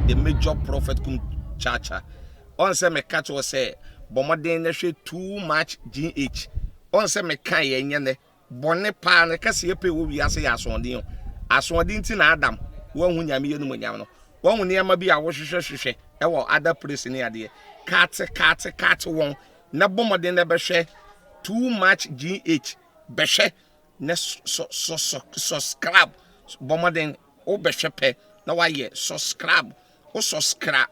the major prophet kum chacha. On say me catch was say bomoden na hwe too much GH. On say me kan ye nyene bone pa na kase ye pe wo wi ase ya asonde o. Asonde nti na Adam wo hu nyame ye no nyame no. Wo hu ne ma bi a wo hwehwehwehwe e wo other place ne ade. Kat won na bomoden na be hwe too much GH be hwe na subscribe bomoden o be hwe pe na wa ye subscribe o subscribe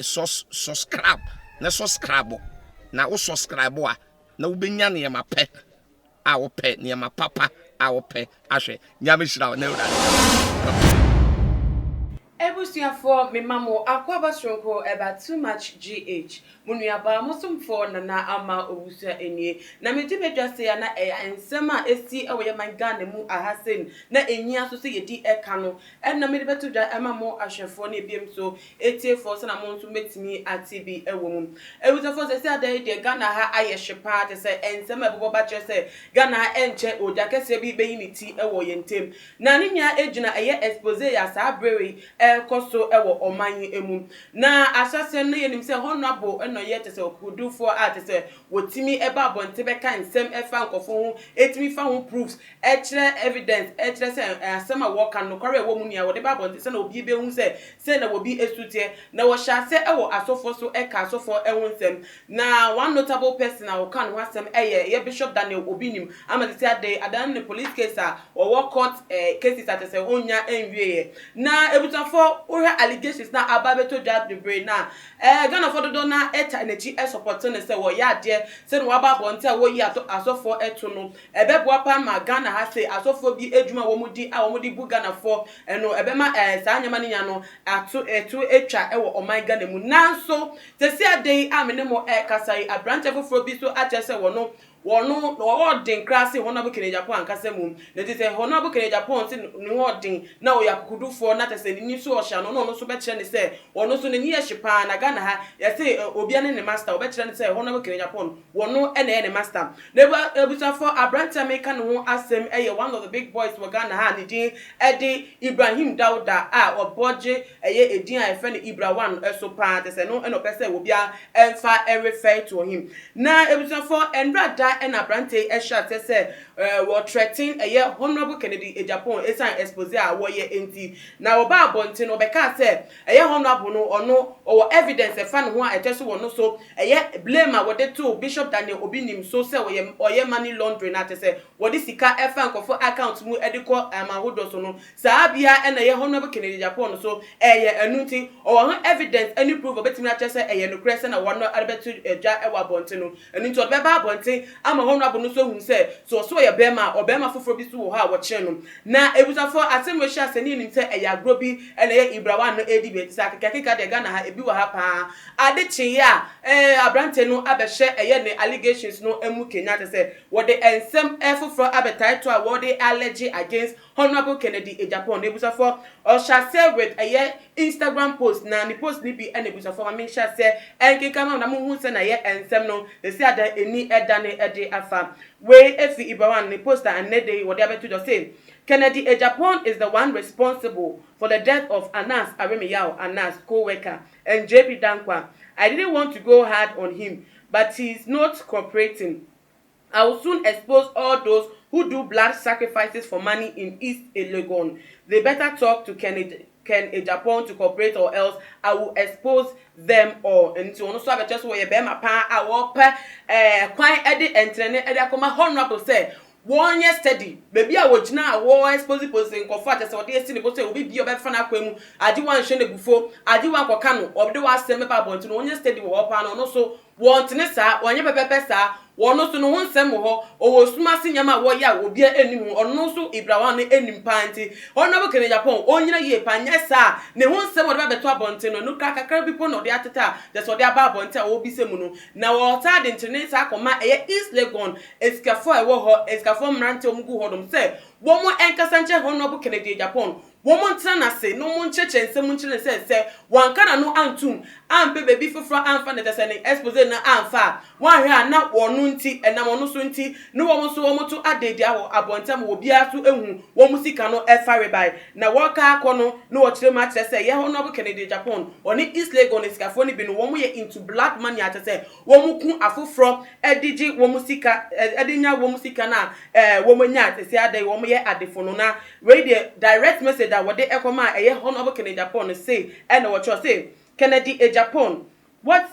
subscribe na subscribe na wo subscribe a na wo benya ne ma pe a wo pe ne ma papa a wo pe ahwe nyame hira na ura Ebusuafo me mamo akwaba stronko eba too much GH munuaba musumfo na ama owusa enie na medibedwa se ya na ensema esi ewoye mangane mu ahasen na enyia so se yedi eka no na medebetu da emamo ahwefo na ebiem so etiefo se na mo nso metimi atibi ewo mu ebusuafo se adai de Ghana ha ayehyepa te se ensema ebobo ba che se Ghana enche oja kese bi beyi ni ti ewo yentem na ninya ejuna eye expose ya sa brewe koso ewo omanyi emu na asase no yenim se honorable eno ye te se okudufo ate se wotimi eba bonte beka nsem efa nkofo ho etimi fa ho proofs ekire evidence ekire se asema work no kware wo mu nia wo de ba bonte se na obi be hu se na obi esutie na wo sha se ewo asofo so eka asofo ewo nsem na one notable person a wo kan ho asem ye Bishop Daniel Obinim amaziti ade adan ne police case a wo court cases ate se onya enwie na ebutafo ore allegations na ababeto jab the brain na Ghana for do na eta energy support ne se wo ya de se no aba bonte wo yi asofo eto no ebeboa pa ma Ghana ha se asofo bi edwuma wo mudi a wo mudi bu Ghana for no ebema sa anyama ne nya no etu etwa ewo oman Ghana mu nanso se se ade amene mo kasai abrante foforo bi so atese wo no wono den krase honorable Kene Agyapong ankasa mum na ti se honorable Kene Agyapong se no odin na oyakukudufo na tese ni so ohya no so be kire ne se wono so ne ni ehyepa na Ghana ha ye se obia ne master obe kire ne se honorable Kene Agyapong wono ne master na ebusafo abranta meka no ho asem one of the big boys for Ghana ha ne din Ibrahim Dauda a oboje edin a efe ne Ibrah one so pa tese no eno pese obia emfa refer to him na ebusafo enrada and abrante esha say we threaten honorable Kennedy Agyapong esan expose a wo ye enti na oba abonte no beka say honorable no ono or evidence e fa no ho a eteso wo no so blame a wo de to Bishop Daniel Obinim so say oye money laundering na te say wo de sika e fa nkofo account mu ediko amahodo so no sa bia e na honorable Kennedy Agyapong so enunti or evidence any proof obetimi a che say no krese na wo no arbetu eja e wa abonte no enunti obeba abonte ama honorable no so hu say so ye bema obema foforo bi so wo ha wo kire no na ebusafo asemwe hia sani nim say agro bi na ye Ibrah one no edi be tisa kekeka de Ghana ha ebi wo ha pa ade chi ya abrante no abehye ne allegations no emu Kenya te say wo de ensem foforo abetai to a wo de allege against honorable Kennedy Agyapong ebusafo o shall say with Instagram post na ni post ni bi ebusafo ma me shall say enkeka ma na mo hu say na ye ensem no they say ada eni edane ede afa we efi Ibrah one ni poster and day what they abeto just say Kennedy Agyapong is the one responsible for the death of Anas Aremiyao, Anas co-worker, and JP Dankwa. I didn't want to go hard on him, but he's not cooperating. I will soon expose all those who do blood sacrifices for money in East Legon. They better talk to Ken Agyapong to cooperate or else I will expose them all. And so also have just where bema pa a wope quite edit and akoma honorable say 1 year steady baby a wojina wo expose posting comfort say what dey see the say obi bi obefa na kwemu adi wan hwe ne bufo adi wan koka no obde wa asem ba bonti no 1 year steady wo pa no so want ne sa wonye pepepe sa wono so no ho nsem ho owo suma se nyama wo ya obi anim ono so Ibrah one anim panti honorable Kene Agyapong onyina ye panye sa ne ho nsem wo de beto abonti no no kakakra bi po no de ateta de so de aba abonti a wo bi se mu no na wo ta de internet akoma East Legon eskafo ewo ho eskafo mrante omgu hodom se wo mo enkasa nche honorable Kennedy Agyapong woman na say no mun cheche nsem nchire say wan kana no antum ampe baby foforo amfa na tese ne expose na amfa wan hwe na wonu nti enam onu so nti ne wo so wo to adedi awo abontam wo bia so ehu wo musika no efare by na wo ka akono no wo kire ma kire say ye ho no bo Kennedy Japan oni East Lagos ne sikafo ni bi no wo mu ye into black money atese wo mu ku afoforo edigi wo musika edinya wo musika na wo nya atese ade wo mu ye adefo no na we the direct message that what they ekoma eye honorable Kennedy Japan say and what you say Kennedy Japan, what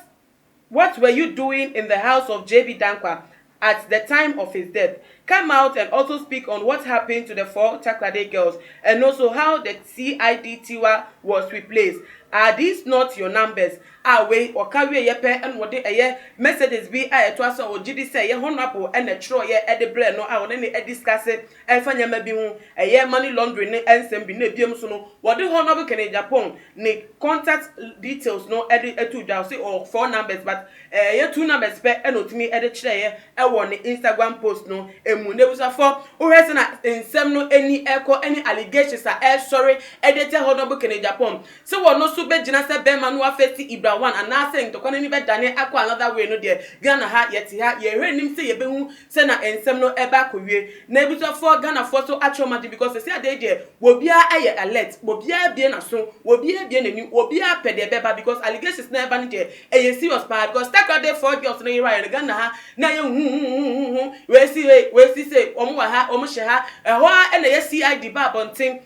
were you doing in the house of JB Dankwa at the time of his death? Come out and also speak on what happened to the 4 Takrade girls and also how the CID Tiwa was replaced. Are these not your numbers? Away or carry a yepe and what they messages be I to us or GD say ye honorable and a tro ye at the blend no I any discuss it and find maybe a year money laundering and send be nebium so what the honorable Kennedy Japan need contact details no edit to say or 4 numbers but ye 2 numbers pe and to me edit chair I want the Instagram post no emu nebusa for or has in some no any echo any allegations are sorry editor honorable Kennedy Japan so what no be jina se be manu afeti Ibrah one and na say to kwana ni be dane akwa another way no there Ghana ha yeti ha ye hwenim say ye be hu say na ensem no eba kowie na ebuso for Ghana for so atchoma because say dey there wo bia aye alert wo bia bia na so wo bia bia nani wo bia pede beba because allegations na eba ni there e serious pa because take dey for girls na ira Ghana ha na ye hu we see say omo wa ha omo hye ha ho na ye CID ba bonten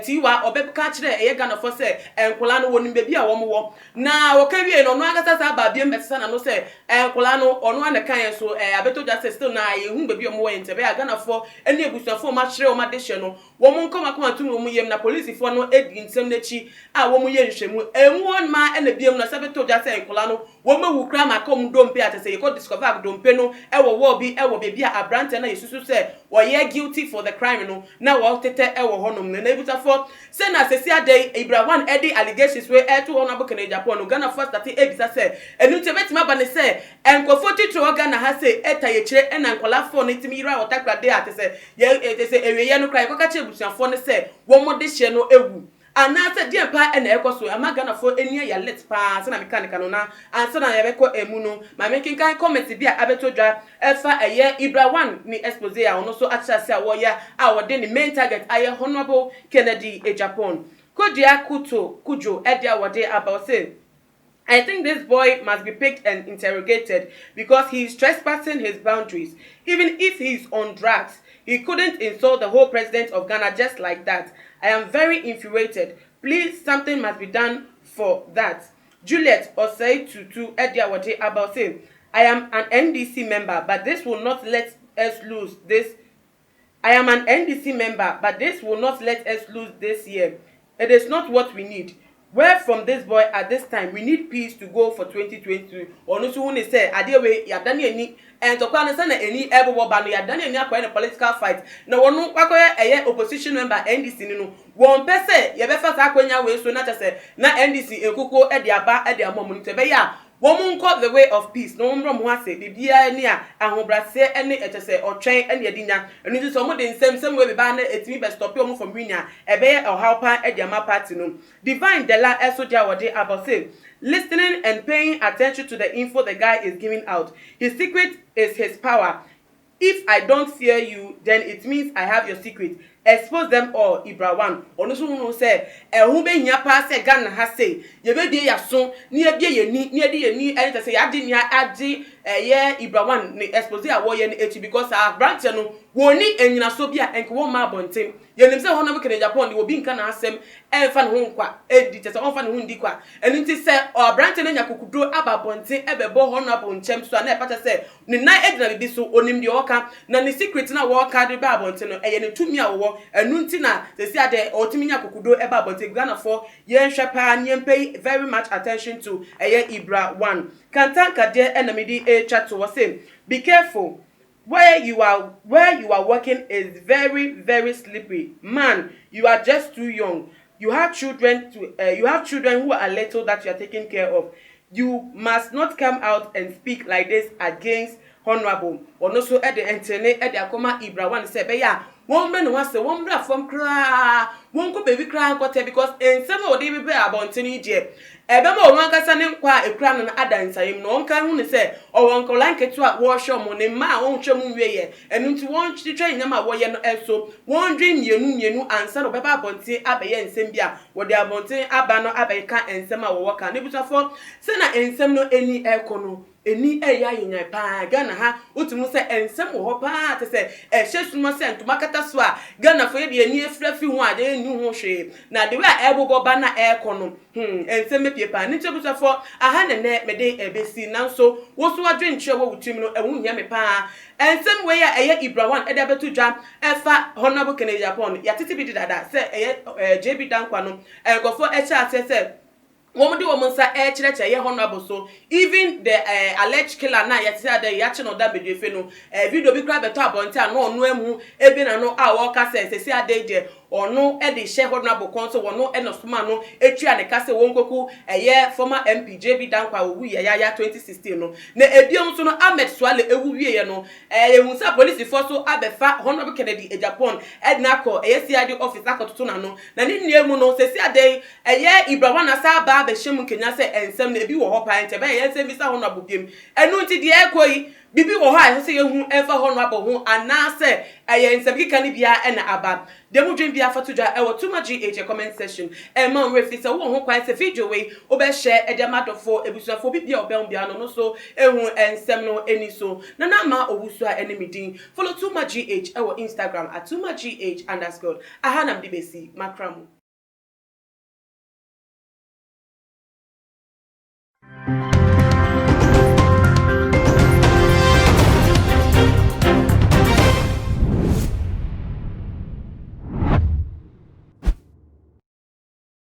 tiwa obeka kire eye Ghana for say enkola no woni bebi a wo mo na wo ka wie no no agasa sa ba biem betesa na no say enkola no ono an kan so abeto just still na ye hu bebi o mo ente be Ghana for eni ebusuafo ma kire o ma de hye no wo mo nkoma koma tum wo mo yem na police for no edi nsem na chi a wo mo ye nhwemu emu on ma ena biem na sabeto just say enkola no wo ma wu kra ma kom dompe atese ye ko discover dompe no wo bi bebi a abrante na yesusu say wo ye guilty for the crime no na wo tete wo honom na ebutafo say na sesi ade Ibrah one edi allegations we to honorable Kennedy Japan Ghana first that ebisa say enu tebetima ba ne say enkofo titro Ghana ha say eta ye kire ena nkola fo ne timi ira otakrade atese ye say eweye no kra ko ka che busuafo ne say wo mo de hye no ewu anase die pa ena ekoso ama Ghana fo enia ya let pa se na mechanical no na anse na ye beko emu no ma making kan comment bi a abeto dwa efa eye Ibrah one ni expose a ono so achase a wo ya a wo de ni main target aye honorable Kennedy Japan Kodia Kujo edia wode about say I think this boy must be picked and interrogated because he is trespassing his boundaries. Even if he is on drugs, he couldn't insult the whole president of Ghana just like that. I am very infuriated. Please, something must be done for that. Juliet Osei Tutu Ediawate about saying, I am an NDC member, but this will not let us lose this. I am an NDC member, but this will not let us lose this year. It is not what we need. Where from this boy at this time we need peace to go for 2022 ono so woni say adewe ya dane ani and to kwa say na ani ebo ba no ya dane ani akwa na political fight na wono kwakoye eye opposition member NDC ni no won pese ye be fa sa akwanya we so na tese na NDC ekuko e de aba e de amom ni tebe ya womun call the way of peace no mro mo ase bibia ni a ahobrase ene etese otwen ene edinya enu so mo de nsem we be ba na etimi be stop you from winning ebe e ohawpa e de ama party no divine dela esoja wode about say listening and paying attention to the info the guy is giving out. His secret is his power. If I don't fear you, then it means I have your secret. Expose them all, Ibrah one. Ono so no say, hu be nya pa say Ghana ha say, ye be de yaso, ni e bie ye ni e de ye ni e say ade ni ade ye Ibrah one ni expose a wo ye ni echi because our branch no woni enyina so bia enke wo ma bontem. Ye nim say hono be Kennedy Japan ni obi nka na asem enfa ne ho nkwa edi tese onfa ne ho ndi kwa. Eni nti say our branch no nya kokudro aba bontem ebebo hono abo nchem so na e pata say ni na edina bibi so onim de oka na ni secret na wo ka de ba bontem no eye ne tumi a wo enu nti na sesi ade otiminya kokudo eba bontem Ghana for ye nhwe pa ni pay very much attention to eye Ibrah one kantanka de enamidi e chat to say be careful where you are working is very very slippery man you are just too young you have children who are little that you are taking care of you must not come out and speak like this against honorable ono so e de entene e de akoma Ibrah one say be ya won be no wase won bra fam kra won ko baby kra nkote because ensem o de be abonteni die ebe ma won kasa ne nkwa ekura no adansayem no onka hu ne se o won ko lanketu a wo hwe mo ne ma won hwe mu wiye enu nti won twetwe nyama wo ye no eso won dwe mienu ansa no beba abonten abeye ensem bia wo de abonten aba no abeka ensem a wo ka ne busafo se na ensem no eni ekono eni eya yenya pa Ghana ha otumu se ensem wo pa te se ehyesumo se ntoma kata so a Ghana fo ye de eni efrafi ho ade eni ho hwe na de we a ebobo ba na ekono ensem piepa ni chebusafo aha ne me de ebesi nanso wo so adwe nche wo wutim no ewu nya me pa ensem we ya eye Ibrah one ede betu dwa efa honorable Kennedy Agyapong ya titi bi dada se eye JB dankwa no egofo echa ase woman do woman sa church ye honorable so even the alleged killer na yet say that ya no da bedefe no video bi kra beto abonte no onu emu ebi na no a wo ka se se ade de onu e de share honorable council wono e no soma no etwa ne ka se won koku ye former MP JB dankwa owu ye ya 2016 no na ebiom so no Ahmed Swale ewu wie ye no ehun sa police force so abefa honorable Kennedy Agyapong edna ko CID office akototo na no na ni niemu no se si ade Ibrah one asa ba be shemu kenya se ensem na ebi wo ho pa ente be ye ensem bi sa honorable game enu nti de ekoyi bibi wo ho a se ye hu efa honorable ho anase ensem kika ni bia na aba demu dream bia fatudwa e wo tuma GH comment section ma refi se wo ho kwan se video we obe share e de madofo ebusuafo bibia obe bia no so ehu ensem no eni so na ma owusu a enemy din follow tuma GH e wo Instagram @tumagh_. Ahanam dibesi makramu.